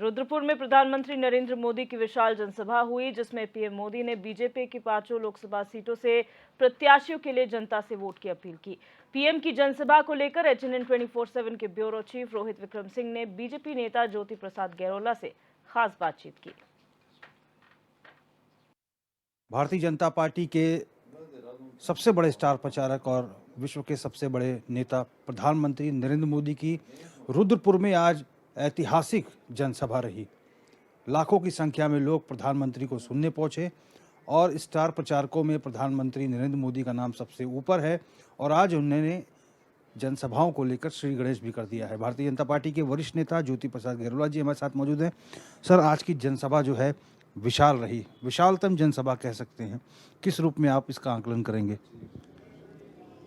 रुद्रपुर में प्रधानमंत्री नरेंद्र मोदी की विशाल जनसभा हुई, जिसमें पीएम मोदी ने बीजेपी की 5 लोकसभा सीटों से प्रत्याशियों के लिए जनता से वोट की अपील की। पीएम की जनसभा को लेकर एचएनएन 24/7 के ब्यूरो चीफ रोहित विक्रम सिंह ने बीजेपी नेता ज्योति प्रसाद गैरोला से खास बातचीत की। भारतीय जनता पार्टी के सबसे बड़े स्टार प्रचारक और विश्व के सबसे बड़े नेता प्रधानमंत्री नरेंद्र मोदी की रुद्रपुर में आज ऐतिहासिक जनसभा रही। लाखों की संख्या में लोग प्रधानमंत्री को सुनने पहुंचे और स्टार प्रचारकों में प्रधानमंत्री नरेंद्र मोदी का नाम सबसे ऊपर है और आज उन्होंने जनसभाओं को लेकर श्री गणेश भी कर दिया है। भारतीय जनता पार्टी के वरिष्ठ नेता ज्योति प्रसाद गैरोला जी हमारे साथ मौजूद हैं। सर, आज की जनसभा जो है विशाल रही, विशालतम जनसभा कह सकते हैं। किस रूप में आप इसका आकलन करेंगे?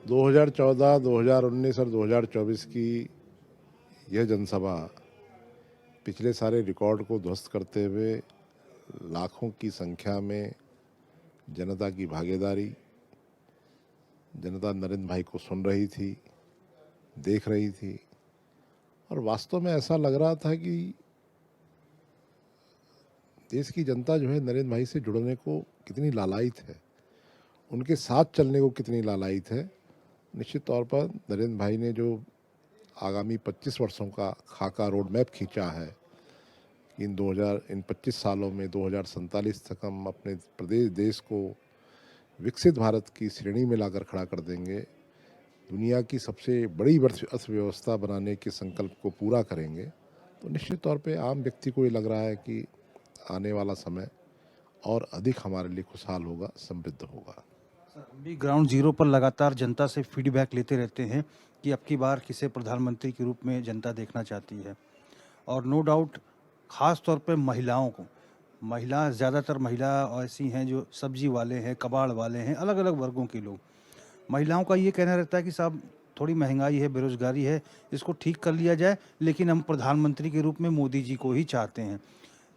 2014, 2019 और 2024 की यह जनसभा पिछले सारे रिकॉर्ड को ध्वस्त करते हुए लाखों की संख्या में जनता की भागीदारी, जनता नरेंद्र भाई को सुन रही थी, देख रही थी और वास्तव में ऐसा लग रहा था कि देश की जनता जो है नरेंद्र भाई से जुड़ने को कितनी लालायित है, उनके साथ चलने को कितनी लालायित है। निश्चित तौर पर नरेंद्र भाई ने जो आगामी 25 वर्षों का खाका रोड मैप खींचा है, इन 25 सालों में 2047 तक हम अपने प्रदेश देश को विकसित भारत की श्रेणी में लाकर खड़ा कर देंगे, दुनिया की सबसे बड़ी अर्थव्यवस्था बनाने के संकल्प को पूरा करेंगे, तो निश्चित तौर पे आम व्यक्ति को ये लग रहा है कि आने वाला समय और अधिक हमारे लिए खुशहाल होगा, समृद्ध होगा। हम भी ग्राउंड जीरो पर लगातार जनता से फीडबैक लेते रहते हैं कि अब की बार किसे प्रधानमंत्री के रूप में जनता देखना चाहती है और नो डाउट ख़ास तौर पर महिलाओं को, ज़्यादातर महिला ऐसी हैं जो सब्जी वाले हैं, कबाड़ वाले हैं, अलग अलग वर्गों के लोग। महिलाओं का ये कहना रहता है कि साहब थोड़ी महंगाई है, बेरोजगारी है, इसको ठीक कर लिया जाए, लेकिन हम प्रधानमंत्री के रूप में मोदी जी को ही चाहते हैं।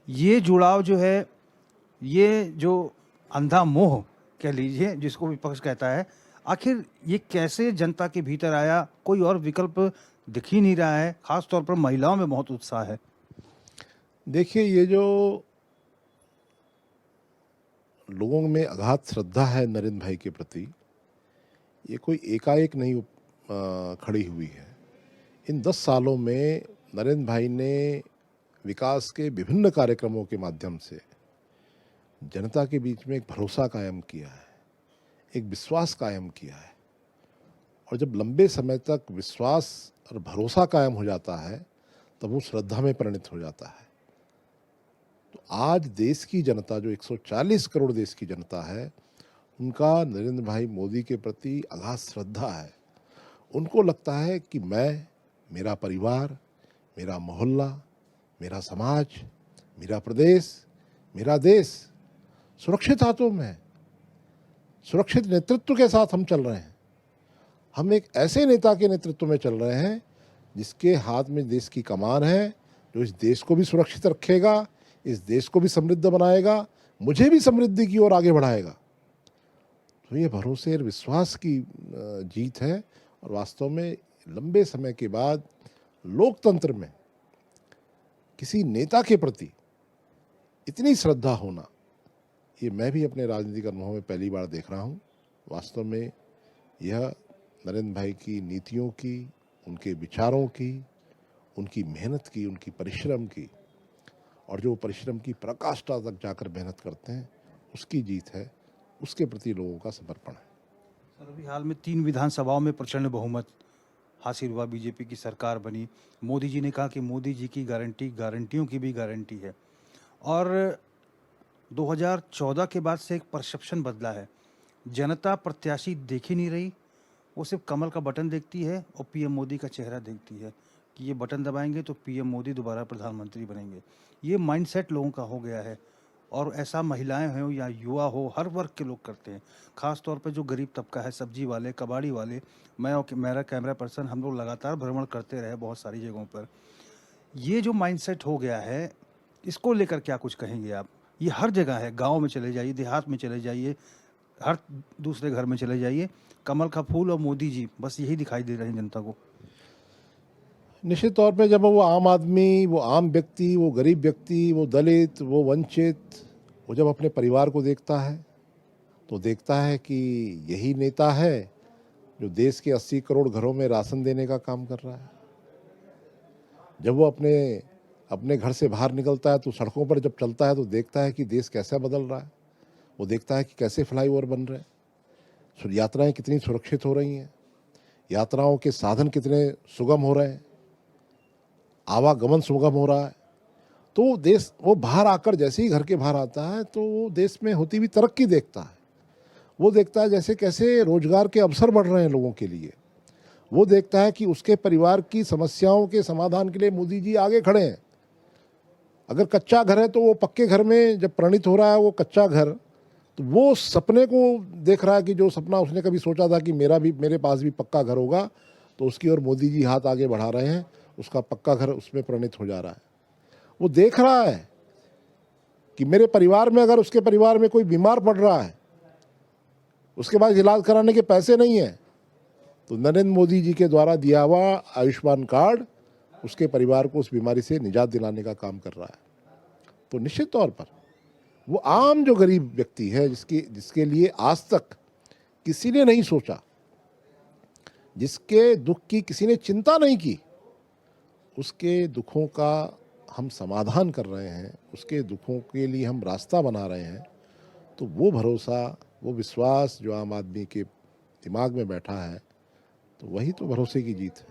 ये जुड़ाव जो है, ये जो अंधा मोह कह लीजिए जिसको विपक्ष कहता है, आखिर ये कैसे जनता के भीतर आया? कोई और विकल्प दिख ही नहीं रहा है, खास तौर पर महिलाओं में बहुत उत्साह है। देखिए, ये जो लोगों में अगाध श्रद्धा है नरेंद्र भाई के प्रति, ये कोई एकाएक नहीं खड़ी हुई है। इन 10 सालों में नरेंद्र भाई ने विकास के विभिन्न कार्यक्रमों के माध्यम से जनता के बीच में एक भरोसा कायम किया है, एक विश्वास कायम किया है और जब लंबे समय तक विश्वास और भरोसा कायम हो जाता है तब वो श्रद्धा में परिणत हो जाता है। तो आज देश की जनता, जो 140 करोड़ देश की जनता है, उनका नरेंद्र भाई मोदी के प्रति अगाध श्रद्धा है। उनको लगता है कि मैं, मेरा परिवार, मेरा मोहल्ला, मेरा समाज, मेरा प्रदेश, मेरा देश सुरक्षित हाथों में है। सुरक्षित नेतृत्व के साथ हम चल रहे हैं। हम एक ऐसे नेता के नेतृत्व में चल रहे हैं जिसके हाथ में देश की कमान है, जो इस देश को भी सुरक्षित रखेगा, इस देश को भी समृद्ध बनाएगा, मुझे भी समृद्धि की ओर आगे बढ़ाएगा। तो ये भरोसे और विश्वास की जीत है और वास्तव में लंबे समय के बाद लोकतंत्र में किसी नेता के प्रति इतनी श्रद्धा होना, ये मैं भी अपने राजनीतिक अनुभव में पहली बार देख रहा हूँ। वास्तव में यह नरेंद्र भाई की नीतियों की, उनके विचारों की, उनकी मेहनत की, उनकी परिश्रम की और जो परिश्रम की पराकाष्ठा तक जाकर मेहनत करते हैं, उसकी जीत है, उसके प्रति लोगों का समर्पण है। सर, अभी हाल में 3 विधानसभाओं में प्रचंड बहुमत हासिल हुआ, बीजेपी की सरकार बनी। मोदी जी ने कहा कि मोदी जी की गारंटी गारंटियों की भी गारंटी है और 2014 के बाद से एक परसेप्शन बदला है। जनता प्रत्याशी देख ही नहीं रही, वो सिर्फ कमल का बटन देखती है और पीएम मोदी का चेहरा देखती है कि ये बटन दबाएंगे तो पीएम मोदी दोबारा प्रधानमंत्री बनेंगे। ये माइंडसेट लोगों का हो गया है और ऐसा महिलाएं हों या युवा हो, हर वर्ग के लोग करते हैं। ख़ास तौर पे जो गरीब तबका है, सब्जी वाले, कबाड़ी वाले, मैं और मेरा कैमरा पर्सन, हम लोग लगातार भ्रमण करते रहे बहुत सारी जगहों पर। ये जो माइंडसेट हो गया है, इसको लेकर क्या कुछ कहेंगे आप? ये हर जगह है, गाँव में चले जाइए, देहात में चले जाइए, हर दूसरे घर में चले जाइए, कमल का फूल और मोदी जी, बस यही दिखाई दे रहे हैं जनता को। निश्चित तौर पे जब वो आम आदमी, वो आम व्यक्ति, वो गरीब व्यक्ति, वो दलित, वो वंचित, वो जब अपने परिवार को देखता है तो देखता है कि यही नेता है जो देश के 80 करोड़ घरों में राशन देने का काम कर रहा है। जब वो अपने अपने घर से बाहर निकलता है तो सड़कों पर जब चलता है तो देखता है कि देश कैसा बदल रहा है। वो देखता है कि कैसे फ्लाईओवर बन रहे हैं, यात्राएं कितनी सुरक्षित हो रही हैं, यात्राओं के साधन कितने सुगम हो रहे हैं, आवागमन सुगम हो रहा है। तो देश, वो बाहर आकर जैसे ही घर के बाहर आता है तो वो देश में होती हुई तरक्की देखता है। वो देखता है जैसे कैसे रोजगार के अवसर बढ़ रहे हैं लोगों के लिए। वो देखता है कि उसके परिवार की समस्याओं के समाधान के लिए मोदी जी आगे खड़े हैं। अगर कच्चा घर है तो वो पक्के घर में जब परिणित हो रहा है वो कच्चा घर, तो वो सपने को देख रहा है कि जो सपना उसने कभी सोचा था कि मेरे पास भी पक्का घर होगा, तो उसकी ओर मोदी जी हाथ आगे बढ़ा रहे हैं। उसका पक्का घर उसमें परिणित हो जा रहा है। वो देख रहा है कि मेरे परिवार में, अगर उसके परिवार में कोई बीमार पड़ रहा है, उसके पास इलाज कराने के पैसे नहीं है, तो नरेंद्र मोदी जी के द्वारा दिया हुआ आयुष्मान कार्ड उसके परिवार को उस बीमारी से निजात दिलाने का काम कर रहा है। तो निश्चित तौर पर वो आम जो गरीब व्यक्ति है, जिसके लिए आज तक किसी ने नहीं सोचा, जिसके दुख की किसी ने चिंता नहीं की, उसके दुखों का हम समाधान कर रहे हैं, उसके दुखों के लिए हम रास्ता बना रहे हैं। तो वो भरोसा, वो विश्वास जो आम आदमी के दिमाग में बैठा है, तो वही तो भरोसे की जीत है।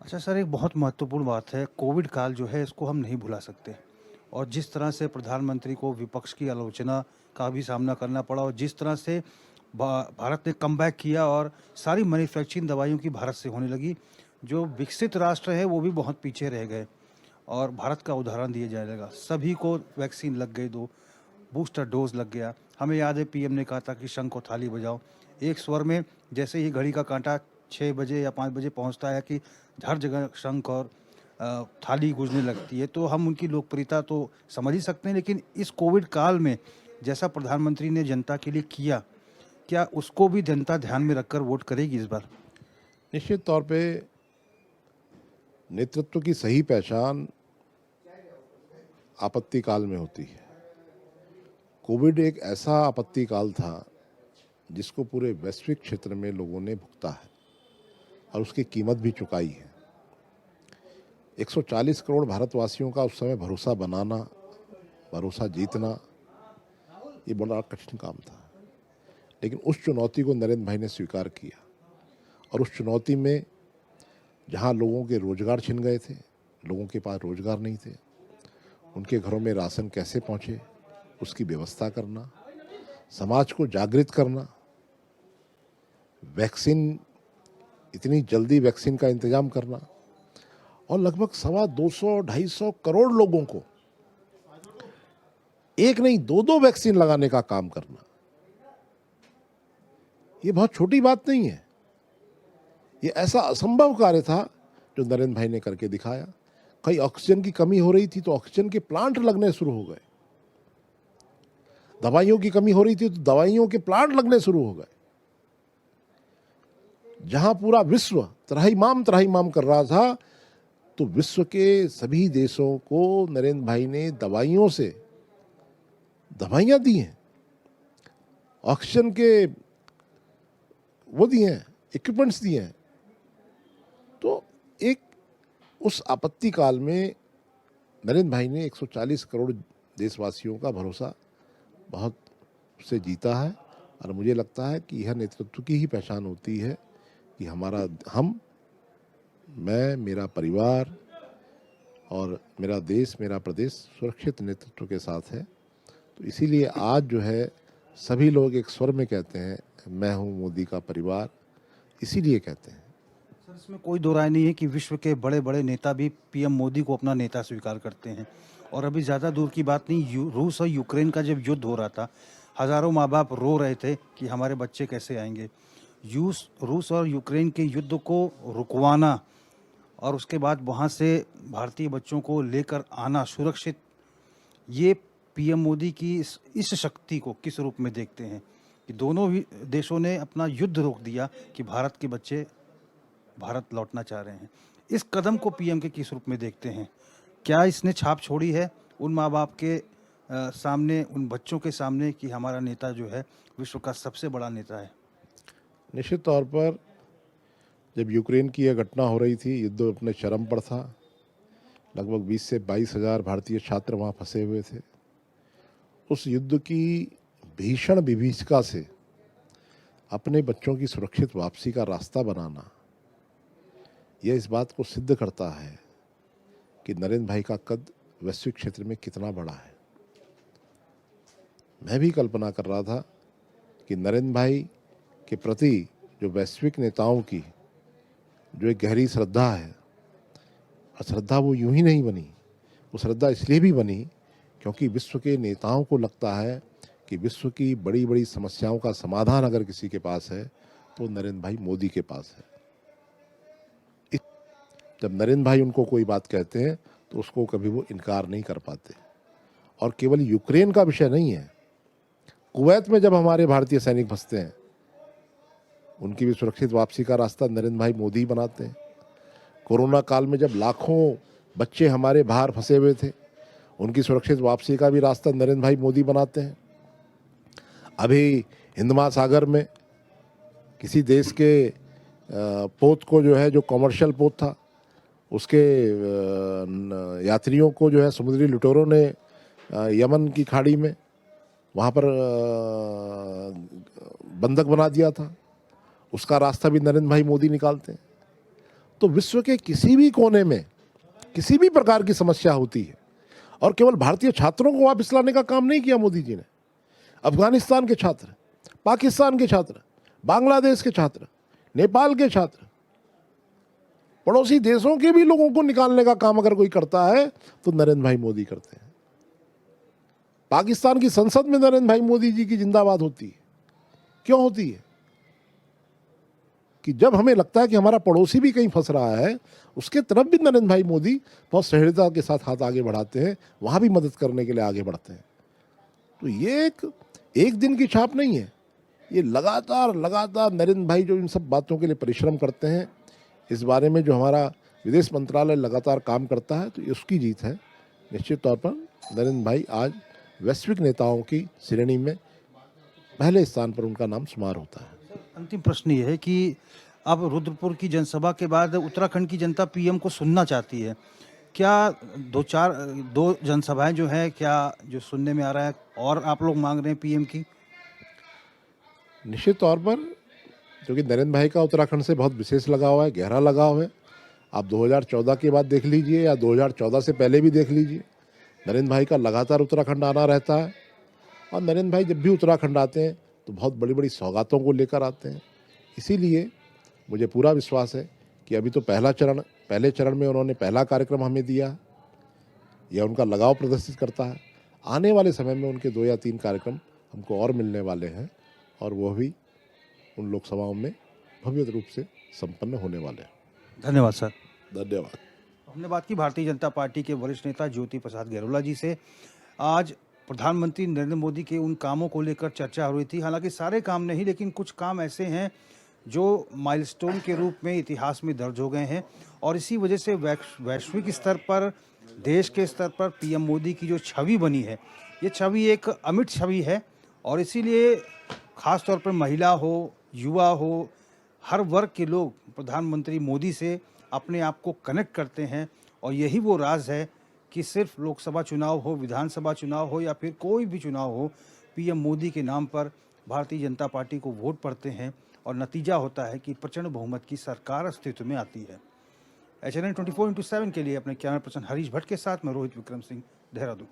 अच्छा सर, एक बहुत महत्वपूर्ण बात है, कोविड काल जो है इसको हम नहीं भुला सकते। और जिस तरह से प्रधानमंत्री को विपक्ष की आलोचना का भी सामना करना पड़ा, और जिस तरह से भारत ने कमबैक किया और सारी मैन्युफैक्चरिंग दवाइयों की भारत से होने लगी, जो विकसित राष्ट्र है वो भी बहुत पीछे रह गए। और भारत का उदाहरण दिया जाने लगा, सभी को वैक्सीन लग गई, 2 बूस्टर डोज लग गया। हमें याद है पीएम ने कहा था कि शंख और थाली बजाओ, एक स्वर में। जैसे ही घड़ी का कांटा 6 बजे या 5 बजे पहुंचता है कि हर जगह शंख और थाली गूंजने लगती है। तो हम उनकी लोकप्रियता तो समझ ही सकते हैं, लेकिन इस कोविड काल में जैसा प्रधानमंत्री ने जनता के लिए किया, क्या उसको भी जनता ध्यान में रखकर वोट करेगी इस बार? निश्चित तौर पे नेतृत्व की सही पहचान आपत्ति काल में होती है। कोविड एक ऐसा आपत्ति काल था जिसको पूरे वैश्विक क्षेत्र में लोगों ने भुगता है और उसकी कीमत भी चुकाई है। 140 करोड़ भारतवासियों का उस समय भरोसा बनाना, भरोसा जीतना, ये बड़ा कठिन काम था। लेकिन उस चुनौती को नरेंद्र भाई ने स्वीकार किया। और उस चुनौती में जहाँ लोगों के रोजगार छिन गए थे, लोगों के पास रोजगार नहीं थे, उनके घरों में राशन कैसे पहुँचे, उसकी व्यवस्था करना, समाज को जागृत करना, वैक्सीन, इतनी जल्दी वैक्सीन का इंतजाम करना, और लगभग 250-250 करोड़ लोगों को एक नहीं 2-2 वैक्सीन लगाने का काम करना, ये बहुत छोटी बात नहीं है। ये ऐसा असंभव कार्य था जो नरेंद्र भाई ने करके दिखाया। कहीं ऑक्सीजन की कमी हो रही थी तो ऑक्सीजन के प्लांट लगने शुरू हो गए, दवाइयों की कमी हो रही थी तो दवाइयों के प्लांट लगने शुरू हो गए। जहां पूरा विश्व त्राहिमाम कर रहा था, तो विश्व के सभी देशों को नरेंद्र भाई ने दवाइयां दी हैं, ऑक्सीजन के वो दिए हैं, इक्विपमेंट्स दिए हैं। तो एक उस आपत्ति काल में नरेंद्र भाई ने 140 करोड़ देशवासियों का भरोसा बहुत से जीता है। और मुझे लगता है कि यह नेतृत्व की ही पहचान होती है कि मैं, मेरा परिवार और मेरा देश, मेरा प्रदेश सुरक्षित नेतृत्व के साथ है। तो इसीलिए आज जो है सभी लोग एक स्वर में कहते हैं, मैं हूँ मोदी का परिवार, इसीलिए कहते हैं। सर, इसमें कोई दो राय नहीं है कि विश्व के बड़े बड़े नेता भी पीएम मोदी को अपना नेता स्वीकार करते हैं। और अभी ज़्यादा दूर की बात नहीं, रूस और यूक्रेन का जब युद्ध हो रहा था, हज़ारों माँ बाप रो रहे थे कि हमारे बच्चे कैसे आएंगे। रूस और यूक्रेन के युद्ध को रुकवाना और उसके बाद वहाँ से भारतीय बच्चों को लेकर आना सुरक्षित, ये पीएम मोदी की इस शक्ति को किस रूप में देखते हैं कि दोनों ही देशों ने अपना युद्ध रोक दिया कि भारत के बच्चे भारत लौटना चाह रहे हैं। इस कदम को पीएम के किस रूप में देखते हैं? क्या इसने छाप छोड़ी है उन माँ बाप के सामने, उन बच्चों के सामने कि हमारा नेता जो है विश्व का सबसे बड़ा नेता है? निश्चित तौर पर जब यूक्रेन की यह घटना हो रही थी, युद्ध अपने चरम पर था, लगभग 20 से 22 हज़ार भारतीय छात्र वहाँ फंसे हुए थे। उस युद्ध की भीषण विभीषिका से अपने बच्चों की सुरक्षित वापसी का रास्ता बनाना, यह इस बात को सिद्ध करता है कि नरेंद्र भाई का कद वैश्विक क्षेत्र में कितना बड़ा है। मैं भी कल्पना कर रहा था कि नरेंद्र भाई के प्रति जो वैश्विक नेताओं की जो एक गहरी श्रद्धा है, और श्रद्धा वो यूं ही नहीं बनी, वो श्रद्धा इसलिए भी बनी क्योंकि विश्व के नेताओं को लगता है कि विश्व की बड़ी बड़ी समस्याओं का समाधान अगर किसी के पास है तो नरेंद्र भाई मोदी के पास है। जब नरेंद्र भाई उनको कोई बात कहते हैं तो उसको कभी वो इनकार नहीं कर पाते। और केवल यूक्रेन का विषय नहीं है, कुवैत में जब हमारे भारतीय सैनिक फंसते हैं, उनकी भी सुरक्षित वापसी का रास्ता नरेंद्र भाई मोदी बनाते हैं। कोरोना काल में जब लाखों बच्चे हमारे बाहर फंसे हुए थे, उनकी सुरक्षित वापसी का भी रास्ता नरेंद्र भाई मोदी बनाते हैं। अभी हिंद महासागर में किसी देश के पोत को जो है, जो कमर्शियल पोत था, उसके यात्रियों को जो है समुद्री लुटेरों ने यमन की खाड़ी में वहाँ पर बंधक बना दिया था। उसका रास्ता भी नरेंद्र भाई मोदी निकालते हैं। तो विश्व के किसी भी कोने में किसी भी प्रकार की समस्या होती है, और केवल भारतीय छात्रों को वापस लाने का काम नहीं किया मोदी जी ने। अफगानिस्तान के छात्र, पाकिस्तान के छात्र, बांग्लादेश के छात्र, नेपाल के छात्र, पड़ोसी देशों के भी लोगों को निकालने का काम अगर कोई करता है तो नरेंद्र भाई मोदी करते हैं। पाकिस्तान की संसद में नरेंद्र भाई मोदी जी की जिंदाबाद होती है। क्यों होती है? कि जब हमें लगता है कि हमारा पड़ोसी भी कहीं फंस रहा है, उसके तरफ भी नरेंद्र भाई मोदी बहुत सहृदयता के साथ हाथ आगे बढ़ाते हैं, वहां भी मदद करने के लिए आगे बढ़ते हैं। तो ये एक दिन की छाप नहीं है, ये लगातार नरेंद्र भाई जो इन सब बातों के लिए परिश्रम करते हैं, इस बारे में जो हमारा विदेश मंत्रालय लगातार काम करता है, तो उसकी जीत है। निश्चित तौर पर नरेंद्र भाई आज वैश्विक नेताओं की श्रेणी में पहले स्थान पर उनका नाम शुमार होता है। अंतिम प्रश्न ये है कि अब रुद्रपुर की जनसभा के बाद उत्तराखंड की जनता पीएम को सुनना चाहती है। क्या दो जनसभाएं जो है, क्या जो सुनने में आ रहा है और आप लोग मांग रहे हैं पीएम की? निश्चित तौर पर क्योंकि नरेंद्र भाई का उत्तराखंड से बहुत विशेष लगाव है, गहरा लगाव है। आप 2014 के बाद देख लीजिए या 2014 से पहले भी देख लीजिए, नरेंद्र भाई का लगातार उत्तराखंड आना रहता है। और नरेंद्र भाई जब भी उत्तराखंड आते हैं तो बहुत बड़ी बड़ी सौगातों को लेकर आते हैं। इसीलिए मुझे पूरा विश्वास है कि अभी तो पहले चरण में उन्होंने पहला कार्यक्रम हमें दिया, यह उनका लगाव प्रदर्शित करता है। आने वाले समय में उनके 2 या 3 कार्यक्रम हमको और मिलने वाले हैं, और वो भी उन लोकसभाओं में भव्य रूप से संपन्न होने वाले हैं। धन्यवाद सर। धन्यवाद। हमने बात की भारतीय जनता पार्टी के वरिष्ठ नेता ज्योति प्रसाद गैरोला जी से। आज प्रधानमंत्री नरेंद्र मोदी के उन कामों को लेकर चर्चा हो रही थी। हालांकि सारे काम नहीं, लेकिन कुछ काम ऐसे हैं जो माइलस्टोन के रूप में इतिहास में दर्ज हो गए हैं, और इसी वजह से वैश्विक स्तर पर, देश के स्तर पर पीएम मोदी की जो छवि बनी है, ये छवि एक अमिट छवि है। और इसीलिए ख़ास तौर पर महिला हो, युवा हो, हर वर्ग के लोग प्रधानमंत्री मोदी से अपने आप को कनेक्ट करते हैं। और यही वो राज है कि सिर्फ लोकसभा चुनाव हो, विधानसभा चुनाव हो या फिर कोई भी चुनाव हो, पीएम मोदी के नाम पर भारतीय जनता पार्टी को वोट पड़ते हैं, और नतीजा होता है कि प्रचंड बहुमत की सरकार अस्तित्व में आती है। HNN 24/7 के लिए अपने कैमरा पर्सन हरीश भट्ट के साथ मैं रोहित विक्रम सिंह, देहरादून।